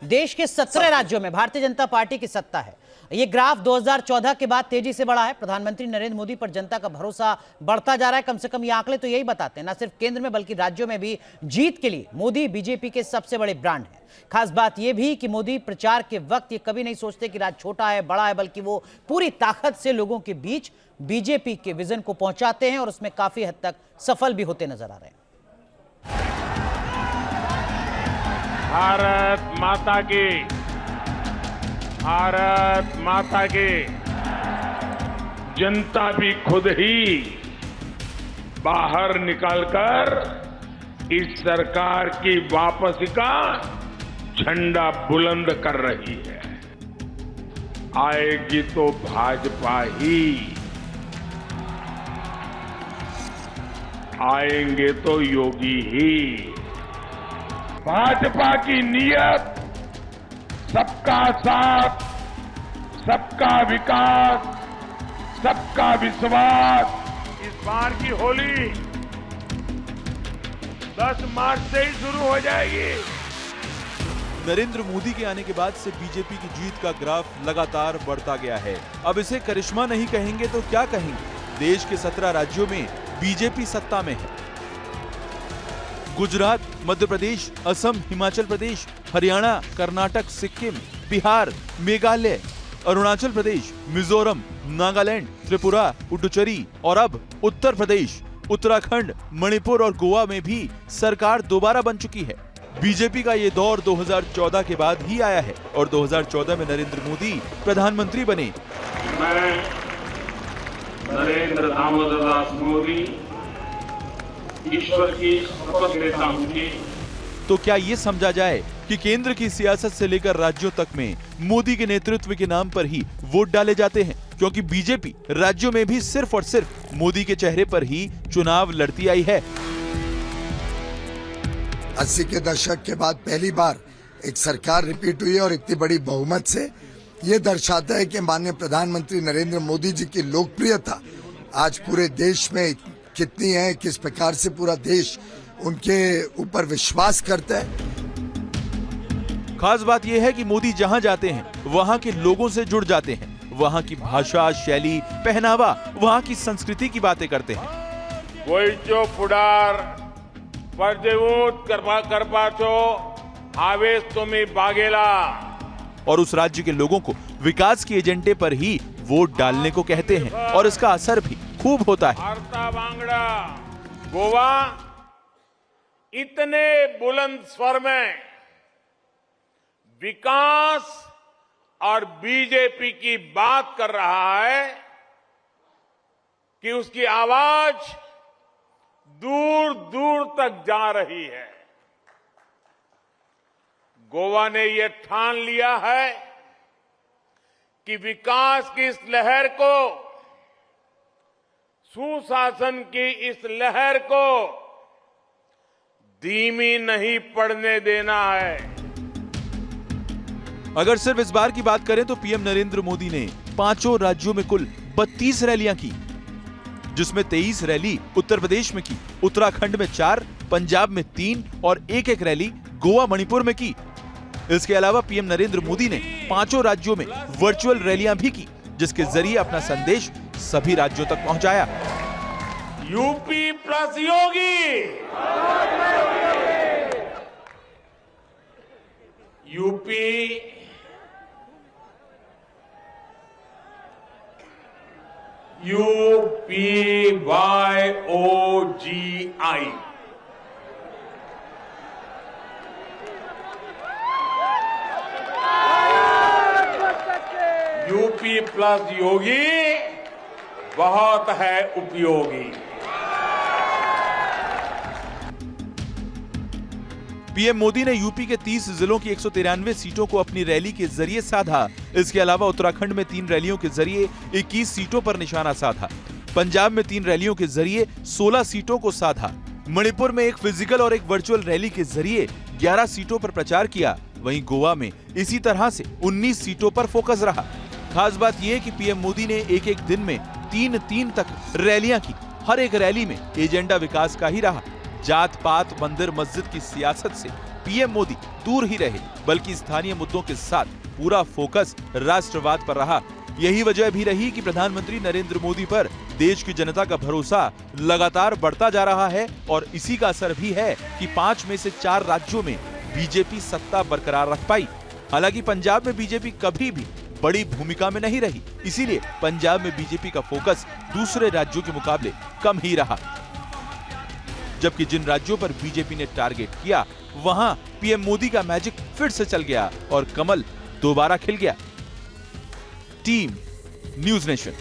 देश के 17 राज्यों में भारतीय जनता पार्टी की सत्ता है। ये ग्राफ 2014 के बाद तेजी से बढ़ा है। प्रधानमंत्री नरेंद्र मोदी पर जनता का भरोसा बढ़ता जा रहा है। कम से कम ये आंकड़े तो यही बताते हैं। न सिर्फ केंद्र में बल्कि राज्यों में भी जीत के लिए मोदी बीजेपी के सबसे बड़े ब्रांड हैं। खास बात यह भी कि मोदी प्रचार के वक्त ये कभी नहीं सोचते कि राज्य छोटा है बड़ा है, बल्कि वो पूरी ताकत से लोगों के बीच बीजेपी के विजन को पहुंचाते हैं और उसमें काफी हद तक सफल भी होते नजर आ रहे हैं। भारत माता की, भारत माता की। जनता भी खुद ही बाहर निकलकर इस सरकार की वापसी का झंडा बुलंद कर रही है। आएगी तो भाजपा ही, आएंगे तो योगी ही। भाजपा की नीयत सबका साथ, सबका विकास, सबका विश्वास। इस बार की होली 10 मार्च से ही शुरू हो जाएगी। नरेंद्र मोदी के आने के बाद से बीजेपी की जीत का ग्राफ लगातार बढ़ता गया है। अब इसे करिश्मा नहीं कहेंगे तो क्या कहेंगे। देश के 17 राज्यों में बीजेपी सत्ता में है। गुजरात, मध्य प्रदेश, असम, हिमाचल प्रदेश, हरियाणा, कर्नाटक, सिक्किम, बिहार, मेघालय, अरुणाचल प्रदेश, मिजोरम, नागालैंड, त्रिपुरा, पुडुचेरी और अब उत्तर प्रदेश, उत्तराखंड, मणिपुर और गोवा में भी सरकार दोबारा बन चुकी है। बीजेपी का ये दौर 2014 के बाद ही आया है और 2014 में नरेंद्र मोदी प्रधानमंत्री बने। मैं नरेंद्र दामोदर दास मोदी ईश्वर की शपथ लेता हूं कि तो क्या ये समझा जाए कि केंद्र की सियासत से लेकर राज्यों तक में मोदी के नेतृत्व के नाम पर ही वोट डाले जाते हैं, क्योंकि बीजेपी राज्यों में भी सिर्फ और सिर्फ मोदी के चेहरे पर ही चुनाव लड़ती आई है। 80 के दशक के बाद पहली बार एक सरकार रिपीट हुई है और इतनी बड़ी बहुमत से। ये दर्शाता है कि माननीय प्रधानमंत्री नरेंद्र मोदी जी की लोकप्रियता आज पूरे देश में कितनी है, किस प्रकार से पूरा देश उनके ऊपर विश्वास करता है। खास बात यह है कि मोदी जहां जाते हैं वहां के लोगों से जुड़ जाते हैं। वहां की भाषा, शैली, पहनावा, वहां की संस्कृति की बातें करते हैं। गोइचो पुडार परदेवूत करपाचो आवेश तुम्ही बागेला। और उस राज्य के लोगों को विकास के एजेंडे पर ही वोट डालने को कहते हैं और इसका असर भी खूब होता है। भारता बांगड़ा गोवा इतने बुलंद स्वर में विकास और बीजेपी की बात कर रहा है कि उसकी आवाज दूर दूर तक जा रही है। गोवा ने यह ठान लिया है कि विकास की इस लहर को, सुशासन की इस लहर को धीमी नहीं पड़ने देना है। अगर सिर्फ इस बार की बात करें तो पीएम नरेंद्र मोदी ने 5 राज्यों में कुल 32 रैलियां की, जिसमें 23 रैली उत्तर प्रदेश में की, उत्तराखंड में 4, पंजाब में 3 और एक रैली गोवा, मणिपुर में की। इसके अलावा पीएम नरेंद्र मोदी ने 5 राज्यों में वर्चुअल रैलियां भी की, जिसके जरिए अपना संदेश सभी राज्यों तक पहुंचाया। यूपी प्लस योगी, यूपी UPYOGI, यूपी प्लस योगी बहुत है उपयोगी। पीएम मोदी ने यूपी के 30 जिलों की 193 सीटों को अपनी रैली के जरिए साधा। इसके अलावा उत्तराखंड में 3 रैलियों के जरिए 21 सीटों पर निशाना साधा। पंजाब में 3 रैलियों के जरिए 16 सीटों को साधा। मणिपुर में एक फिजिकल और एक वर्चुअल रैली के जरिए 11 सीटों पर प्रचार किया। वहीं गोवा में इसी तरह से 19 सीटों पर फोकस रहा। खास बात यह कि पीएम मोदी ने एक दिन में 3 तक रैलियां की। हर एक रैली में एजेंडा विकास का ही रहा। जात पात, मंदिर मस्जिद की सियासत से पीएम मोदी दूर ही रहे, बल्कि स्थानीय मुद्दों के साथ पूरा फोकस राष्ट्रवाद पर रहा। यही वजह भी रही कि प्रधानमंत्री नरेंद्र मोदी पर देश की जनता का भरोसा लगातार बढ़ता जा रहा है और इसी का असर भी है कि 5 में से 4 राज्यों में बीजेपी सत्ता बरकरार रख पाई। हालांकि पंजाब में बीजेपी कभी भी बड़ी भूमिका में नहीं रही, इसीलिए पंजाब में बीजेपी का फोकस दूसरे राज्यों के मुकाबले कम ही रहा। जबकि जिन राज्यों पर बीजेपी ने टारगेट किया, वहां पीएम मोदी का मैजिक फिर से चल गया और कमल दोबारा खिल गया। Team news nation.